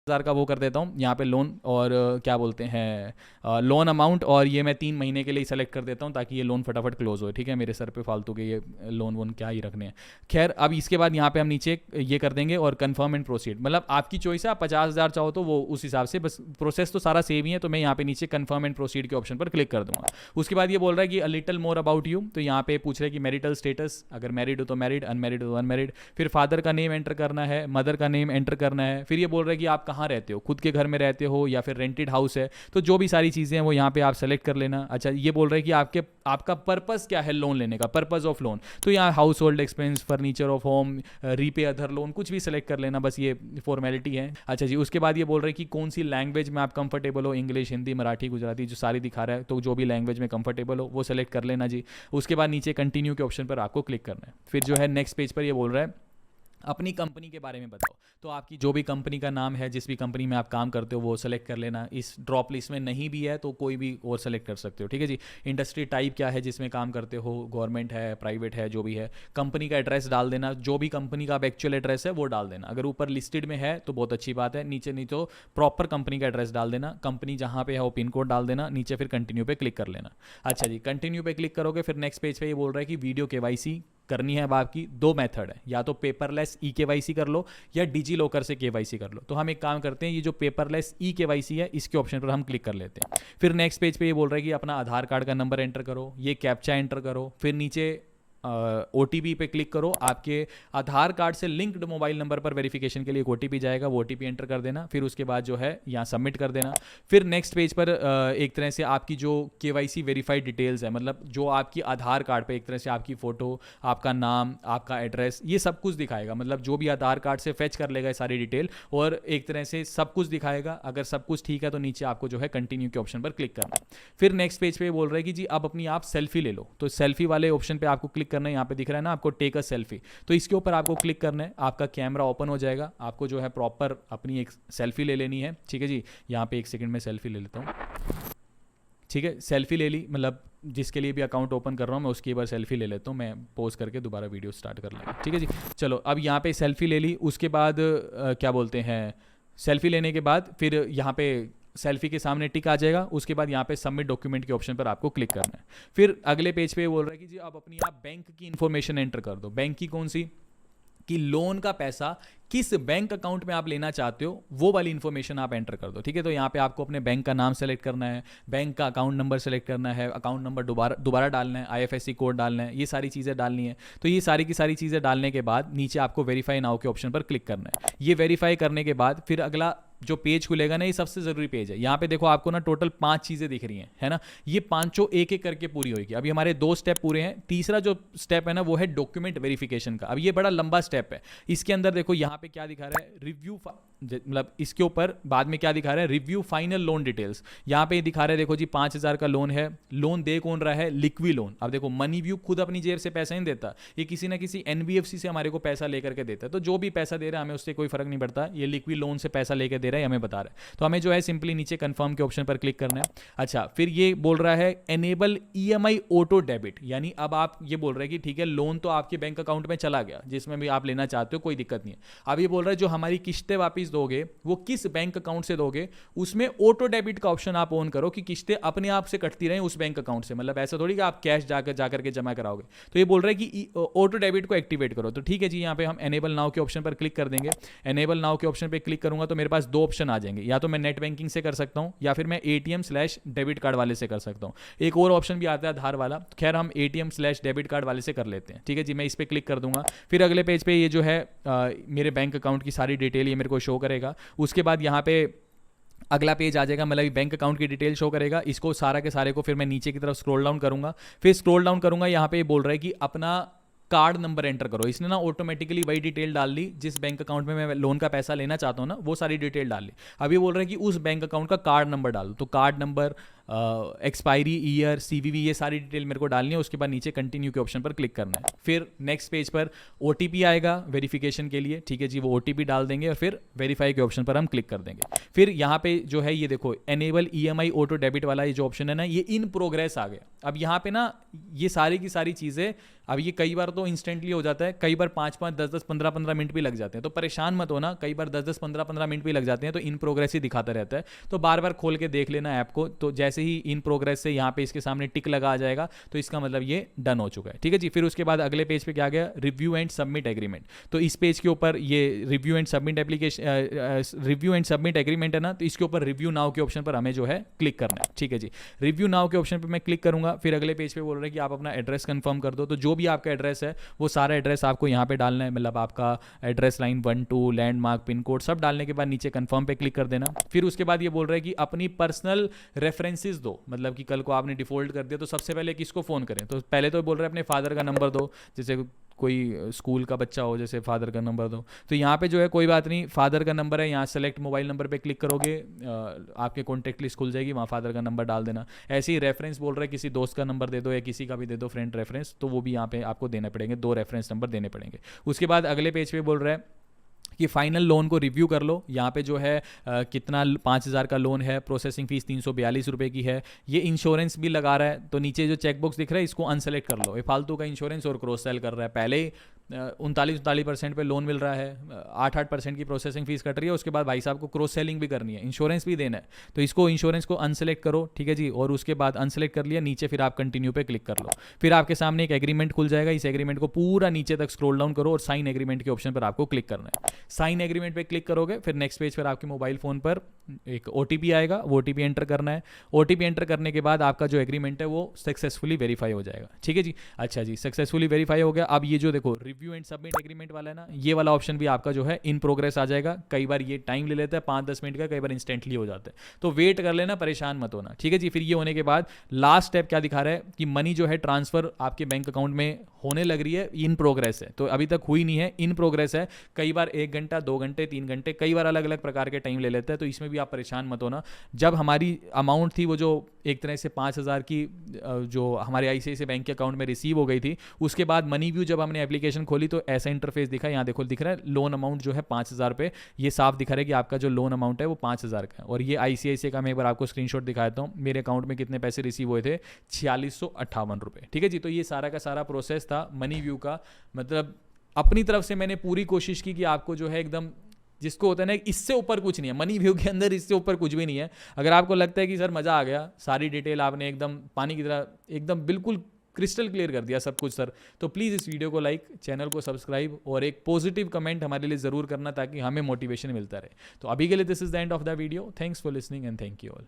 हज़ार का वो कर देता हूँ यहाँ पे लोन, और क्या बोलते हैं लोन अमाउंट, और ये मैं 3 महीने के लिए सेलेक्ट कर देता हूँ ताकि ये लोन फटाफट क्लोज हो। ठीक है, मेरे सर पे फालतू के ये लोन वोन क्या ही रखने हैं। खैर, अब इसके बाद यहाँ पे हम नीचे ये कर देंगे और कन्फर्म एंड प्रोसीड, मतलब आपकी चॉइस है, आप 50,000 चाहो तो वो उस हिसाब से, बस प्रोसेस तो सारा सेम ही है। तो मैं यहाँ पे नीचे कन्फर्म एंड प्रोसीड के ऑप्शन पर क्लिक कर दूंगा। उसके बाद ये बोल रहा है कि a little more about you, तो यहाँ पे पूछ रहा है कि मैरिटल स्टेटस, अगर मैरिड हो तो मैरिड, अनमैरिड हो तो अनमैरिड। फिर फादर का नेम एंटर करना है, मदर का नेम एंटर करना है। फिर ये बोल रहा है कि आप कहाँ रहते हो, खुद के घर में रहते हो या फिर रेंटेड हाउस है, तो जो भी सारी चीज़ें हैं वो यहाँ पे आप सेलेक्ट कर लेना। अच्छा, ये बोल रहे हैं कि आपका पर्पस क्या है लोन लेने का, पर्पस ऑफ लोन, तो यहाँ house hold expense, furniture of home, repay other loan, कुछ भी सेलेक्ट कर लेना, बस ये फॉर्मेलिटी है। अच्छा जी, उसके बाद ये बोल रहे हैं कि कौन सी लैंग्वेज में आप कंफर्टेबल हो, इंग्लिश, हिंदी, मराठी, गुजराती, जो सारी दिखा रहा है, तो जो भी लैंग्वेज में कंफर्टेबल हो वो सेलेक्ट कर लेना जी। उसके बाद नीचे कंटिन्यू के ऑप्शन पर आपको क्लिक करना है। फिर जो है नेक्स्ट पेज पर ये बोल रहा है अपनी कंपनी के बारे में बताओ, तो आपकी जो भी कंपनी का नाम है, जिस भी कंपनी में आप काम करते हो वो सेलेक्ट कर लेना। इस ड्रॉप लिस्ट में नहीं भी है तो कोई भी और सेलेक्ट कर सकते हो। ठीक है जी। इंडस्ट्री टाइप क्या है जिसमें काम करते हो, गवर्नमेंट है, प्राइवेट है, जो भी है। कंपनी का एड्रेस डाल देना, जो भी कंपनी का एक्चुअल एड्रेस है वो डाल देना। अगर ऊपर लिस्टेड में है तो बहुत अच्छी बात है, नीचे नहीं तो प्रॉपर कंपनी का एड्रेस डाल देना। कंपनी जहाँ पे है वो पिन कोड डाल देना, नीचे फिर कंटिन्यू पे क्लिक कर लेना। अच्छा जी, कंटिन्यू पे क्लिक करोगे, फिर नेक्स्ट पेज पे ये बोल रहा है कि वीडियो केवाईसी करनी है। अब आपकी दो मेथड है, या तो पेपरलेस ई केवाईसी कर लो या डिजी लॉकर से केवाईसी कर लो। तो हम एक काम करते हैं, ये जो पेपरलेस ई केवाईसी है इसके ऑप्शन पर हम क्लिक कर लेते हैं। फिर नेक्स्ट पेज पे ये बोल रहा है कि अपना आधार कार्ड का नंबर एंटर करो, ये कैप्चा एंटर करो, फिर नीचे OTP पे क्लिक करो। आपके आधार कार्ड से लिंक्ड मोबाइल नंबर पर वेरिफिकेशन के लिए एक OTP जाएगा, वो OTP एंटर कर देना। फिर उसके बाद जो है यहाँ सबमिट कर देना। फिर नेक्स्ट पेज पर एक तरह से आपकी जो KYC वेरीफाइड डिटेल्स है, मतलब जो आपकी आधार कार्ड पे एक तरह से आपकी फ़ोटो, आपका नाम, आपका एड्रेस, ये सब कुछ दिखाएगा। मतलब जो भी आधार कार्ड से फेच कर लेगा सारी डिटेल, और एक तरह से सब कुछ दिखाएगा। अगर सब कुछ ठीक है तो नीचे आपको जो है कंटिन्यू के ऑप्शन पर क्लिक करना। फिर नेक्स्ट पेज पे बोल रहा है कि जी अब अपनी आप सेल्फी ले लो, तो सेल्फी वाले ऑप्शन पे आपको क्लिक करना है। यहाँ पे दिख रहा है ना आपको टेक अ सेल्फी, तो इसके ऊपर आपको क्लिक करना है। आपका कैमरा ओपन हो जाएगा, आपको जो है प्रॉपर अपनी एक सेल्फी ले लेनी है। ठीक है जी, यहाँ पे एक सेकंड में सेल्फी ले लेता हूँ। ठीक है, सेल्फी ले ली, मतलब जिसके लिए भी अकाउंट ओपन कर रहा हूँ मैं उसकी एक बार सेल्फी ले लेता हूँ। मैं पोज करके दोबारा वीडियो स्टार्ट कर लूँगा। ठीक है जी, चलो अब यहाँ पे सेल्फी ले ली। उसके बाद क्या बोलते हैं, सेल्फी लेने के बाद फिर यहाँ पे सेल्फी के सामने टिक आ जाएगा। उसके बाद यहाँ पे सबमिट डॉक्यूमेंट के ऑप्शन पर आपको क्लिक करना है। फिर अगले पेज पे बोल रहा है कि जी आप अपनी बैंक की इन्फॉर्मेशन एंटर कर दो। बैंक की कौन सी, कि लोन का पैसा किस बैंक अकाउंट में आप लेना चाहते हो वो वाली इंफॉर्मेशन आप एंटर कर दो। ठीक है, तो यहाँ पे आपको अपने बैंक का नाम सेलेक्ट करना है, बैंक का अकाउंट नंबर सेलेक्ट करना है, अकाउंट नंबर दोबारा डालना है, IFSC कोड डालना है, ये सारी चीज़ें डालनी है। तो ये सारी की सारी चीज़ें डालने के बाद नीचे आपको वेरीफाई नाउ के ऑप्शन पर क्लिक करना है। ये वेरीफाई करने के बाद फिर अगला जो पेज खुलेगा ना, ये सबसे जरूरी पेज है। यहाँ पे देखो आपको ना टोटल 5 चीजें दिख रही हैं, है ना। ये पांचों एक एक करके पूरी होगी। अभी हमारे 2 स्टेप पूरे हैं, तीसरा जो स्टेप है ना वो है डॉक्यूमेंट वेरिफिकेशन का। अब ये बड़ा लंबा स्टेप है। इसके अंदर देखो यहाँ पे क्या दिखा रहा है, रिव्यू, मतलब इसके ऊपर बाद में क्या दिखा रहा है, रिव्यू फाइनल लोन डिटेल्स। यहाँ पे दिखा रहा है देखो जी 5,000 का लोन है। लोन दे कौन रहा है, लिक्वी लोन। अब देखो मनी व्यू खुद अपनी जेब से पैसा नहीं देता, ये किसी ना किसी NBFC से हमारे को पैसा लेकर के देता है। तो जो भी पैसा दे रहा है हमें उससे कोई फर्क नहीं पड़ता, ये लिक्वी लोन से पैसा लेकर दे रहा है हमें बता रहा है। तो हमें जो है सिंपली नीचे कंफर्म के ऑप्शन पर क्लिक करना है। अच्छा, फिर ये बोल रहा है एनेबल EMI ऑटो डेबिट, यानी अब आप ये बोल रहे हैं कि ठीक है लोन तो आपके बैंक अकाउंट में चला गया जिसमें भी आप लेना चाहते हो, कोई दिक्कत नहीं है। अब ये बोल रहा है जो हमारी किस्तें वापस दोगे वो किस बैंक अकाउंट से दोगे, उसमें ऑटो डेबिट का ऑप्शन आप ऑन करो कि किस्तें अपने आप से कटती रहें उस बैंक अकाउंट से। मतलब ऐसा थोड़ी कि आप कैश जाकर के जमा कराओगे। तो ये बोल रहा है कि ऑटो डेबिट को एक्टिवेट करो। तो ठीक है जी, यहाँ पे हम एनेबल नाउ के ऑप्शन पर क्लिक कर देंगे। एनेबल नाउ के ऑप्शन पर क्लिक करूंगा तो मेरे पास 2 ऑप्शन आ जाएंगे, या तो मैं नेट बैंकिंग से कर सकता हूं या फिर मैं ATM/डेबिट कार्ड वाले से कर सकता हूं। एक और ऑप्शन भी आता है आधार वाला, खैर हम ATM/डेबिट कार्ड वाले से कर लेते हैं। ठीक है जी, मैं इस पर क्लिक कर दूंगा। फिर अगले पेज पे ये जो है मेरे बैंक अकाउंट की सारी डिटेल ये मेरे को शो करेगा। उसके बाद यहाँ पे अगला पेज आ जाएगा, मतलब बैंक अकाउंट की डिटेल शो करेगा। इसको सारा के सारे को फिर मैं नीचे की तरफ स्क्रॉल डाउन करूंगा। फिर स्क्रॉल डाउन करूंगा, यहाँ पे बोल रहा है कि अपना कार्ड नंबर एंटर करो। इसने ना ऑटोमेटिकली वही डिटेल डाल ली जिस बैंक अकाउंट में मैं लोन का पैसा लेना चाहता हूँ ना, वो सारी डिटेल डाल ली। अभी बोल रहे हैं कि उस बैंक अकाउंट का कार्ड नंबर डालो, तो card number expiry year, CVV, ये सारी डिटेल मेरे को डालनी है। उसके बाद नीचे कंटिन्यू के ऑप्शन पर क्लिक करना है। फिर नेक्स्ट पेज पर OTP आएगा वेरिफिकेशन के लिए, ठीक है जी, वो OTP डाल देंगे और फिर वेरीफाई के ऑप्शन पर हम क्लिक कर देंगे। फिर यहाँ पे जो है ये देखो एनेबल EMI ऑटो डेबिट वाला ये जो ऑप्शन है ना, ये इन प्रोग्रेस आ गया। अब यहाँ पे ना ये सारी की सारी चीज़ें, अब ये कई बार तो इंस्टेंटली हो जाता है, कई बार 5-5, 10-10, 15-15 मिनट भी लग जाते हैं, तो परेशान मत होना, कई बार 10-10, 15-15 मिनट भी लग जाते हैं, तो इन प्रोग्रेस ही दिखाता रहता है। तो बार बार खोल के देख लेना ऐप को, तो जैसे ही इन प्रोग्रेस से यहाँ पे इसके सामने टिक लगा आ जाएगा, तो इसका मतलब ये डन हो चुका है, ठीक है जी। फिर उसके बाद अगले पेज पे क्या गया, रिव्यू एंड सबमिट एग्रीमेंट। तो इस पेज के ऊपर ये review and submit review and submit agreement है ना, तो इसके ऊपर रिव्यू नाउ के ऑप्शन पर हमें जो है क्लिक करना है, ठीक है जी। रिव्यू नाउ के ऑप्शन पर मैं क्लिक करूंगा। फिर अगले पेज पे बोल रहे हैं कि आप अपना एड्रेस कंफर्म कर दो, तो जो भी आपका एड्रेस है वो सारा एड्रेस आपको यहाँ पे डालना है, मतलब आपका address line 1 2 landmark pin code सब डालने के बाद नीचे कंफर्म पे क्लिक कर देना। फिर उसके बाद ये बोल रहा है कि अपनी पर्सनल रेफरेंसेस दो, मतलब कि कल को आपने डिफॉल्ट कर दिया तो सबसे पहले किसको फ़ोन करें, तो पहले तो बोल रहे हैं अपने फादर का नंबर दो, जैसे कोई स्कूल का बच्चा हो, जैसे फादर का नंबर दो। तो यहाँ पे जो है कोई बात नहीं, फादर का नंबर है, यहाँ सेलेक्ट मोबाइल नंबर पे क्लिक करोगे, आपके कॉन्टैक्ट लिस्ट खुल जाएगी, वहाँ फादर का नंबर डाल देना। ऐसे ही रेफरेंस बोल रहा है किसी दोस्त का नंबर दे दो या किसी का भी दे दो फ्रेंड रेफरेंस, तो वो भी यहाँ पे आपको देने पड़ेंगे, 2 रेफरेंस नंबर देने पड़ेंगे। उसके बाद अगले पेज पे बोल रहा है कि फाइनल लोन को रिव्यू कर लो। यहाँ पे जो है कितना 5,000 का लोन है, प्रोसेसिंग फीस 342 रुपये की है, ये इंश्योरेंस भी लगा रहा है, तो नीचे जो चेकबॉक्स दिख रहा है इसको अनसेलेक्ट कर लो। ये फालतू का इंश्योरेंस और क्रॉस सेल कर रहा है, पहले ही 39% पे लोन मिल रहा है, 8% की प्रोसेसिंग फीस कट रही है, उसके बाद भाई साहब को क्रॉस सेलिंग भी करनी है, इंश्योरेंस भी देना है, तो इसको इंश्योरेंस को अनसेलेक्ट करो, ठीक है जी। और उसके बाद अनसेलेक्ट कर लिया, नीचे फिर आप कंटिन्यू पे क्लिक कर लो। फिर आपके सामने एक एग्रीमेंट खुल जाएगा, इस एग्रीमेंट को पूरा नीचे तक स्क्रॉल डाउन करो और साइन एग्रीमेंट के ऑप्शन पर आपको क्लिक करना है। साइन एग्रीमेंट पे क्लिक करोगे, फिर नेक्स्ट पेज पर आपके मोबाइल फोन पर एक OTP आएगा, वो OTP एंटर करना है। OTP एंटर करने के बाद आपका जो एग्रीमेंट है वो सक्सेसफुली वेरीफाई हो जाएगा, ठीक है जी। अच्छा जी, सक्सेसफुली वेरीफाई हो गया। अब ये जो देखो रिव्यू एंड सबमिट एग्रीमेंट वाला है ना, ये वाला ऑप्शन भी आपका जो है इन प्रोग्रेस आ जाएगा। कई बार ये टाइम ले लेता है 5-10 मिनट का, कई बार इंस्टेंटली हो जाता है, तो वेट कर लेना, परेशान मत होना, ठीक है जी। फिर ये होने के बाद लास्ट स्टेप क्या दिखा रहा है कि मनी जो है ट्रांसफर आपके बैंक अकाउंट में होने लग रही है, इन प्रोग्रेस है, तो अभी तक हुई नहीं है, इन प्रोग्रेस है। कई बार 1 घंटा 2 घंटे 3 घंटे, कई बार अलग अलग प्रकार के टाइम ले लेता है, तो इसमें भी आप परेशान मत होना। जब हमारी अमाउंट थी वो जो एक तरह से 5,000 की जो हमारे ICICI बैंक के अकाउंट में रिसीव हो गई थी, उसके बाद मनी व्यू जब हमने एप्लीकेशन खोली तो ऐसा इंटरफेस दिखा, यहाँ देखो दिख रहा है लोन अमाउंट जो है 5,000 पे, ये साफ दिखा रहा है कि आपका जो लोन अमाउंट है वो 5,000 का है। और ये ICICI का मैं एक बार आपको स्क्रीनशॉट दिखाता हूँ, मेरे अकाउंट में कितने पैसे रिसीव हुए थे, 4658 रुपये, ठीक है जी। तो ये सारा का सारा प्रोसेस था मनी व्यू का। मतलब अपनी तरफ से मैंने पूरी कोशिश की कि आपको जो है एकदम, जिसको होता है ना इससे ऊपर कुछ नहीं है, मनी व्यू के अंदर इससे ऊपर कुछ भी नहीं है। अगर आपको लगता है कि सर मज़ा आ गया, सारी डिटेल आपने एकदम पानी की तरह एकदम बिल्कुल क्रिस्टल क्लियर कर दिया सब कुछ सर, तो प्लीज़ इस वीडियो को लाइक, चैनल को सब्सक्राइब और एक पॉजिटिव कमेंट हमारे लिए ज़रूर करना, ताकि हमें मोटिवेशन मिलता रहे। तो अभी के लिए this is the end of the video. Thanks for listening and thank you all.